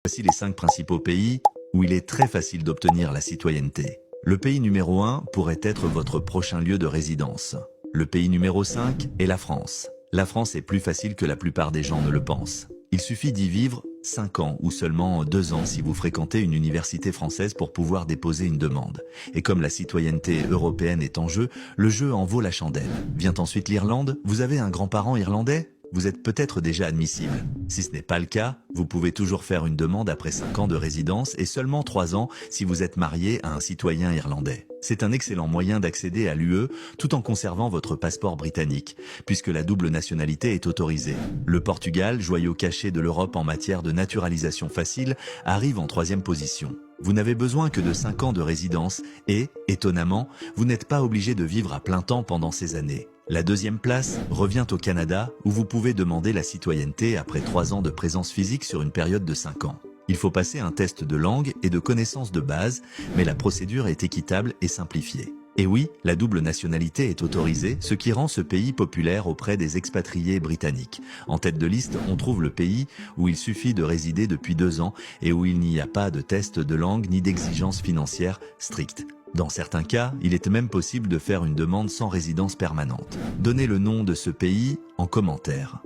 Voici les 5 principaux pays où il est très facile d'obtenir la citoyenneté. Le pays numéro 1 pourrait être votre prochain lieu de résidence. Le pays numéro 5 est la France. La France est plus facile que la plupart des gens ne le pensent. Il suffit d'y vivre 5 ans ou seulement 2 ans si vous fréquentez une université française pour pouvoir déposer une demande. Et comme la citoyenneté européenne est en jeu, le jeu en vaut la chandelle. Vient ensuite l'Irlande. Vous avez un grand-parent irlandais ? Vous êtes peut-être déjà admissible. Si ce n'est pas le cas, vous pouvez toujours faire une demande après 5 ans de résidence et seulement 3 ans si vous êtes marié à un citoyen irlandais. C'est un excellent moyen d'accéder à l'UE tout en conservant votre passeport britannique, puisque la double nationalité est autorisée. Le Portugal, joyau caché de l'Europe en matière de naturalisation facile, arrive en 3e position. Vous n'avez besoin que de 5 ans de résidence et, étonnamment, vous n'êtes pas obligé de vivre à plein temps pendant ces années. La 2e place revient au Canada, où vous pouvez demander la citoyenneté après 3 ans de présence physique sur une période de 5 ans. Il faut passer un test de langue et de connaissances de base, mais la procédure est équitable et simplifiée. Et oui, la double nationalité est autorisée, ce qui rend ce pays populaire auprès des expatriés britanniques. En tête de liste, on trouve le pays où il suffit de résider depuis 2 ans et où il n'y a pas de test de langue ni d'exigences financières strictes. Dans certains cas, il est même possible de faire une demande sans résidence permanente. Donnez le nom de ce pays en commentaire.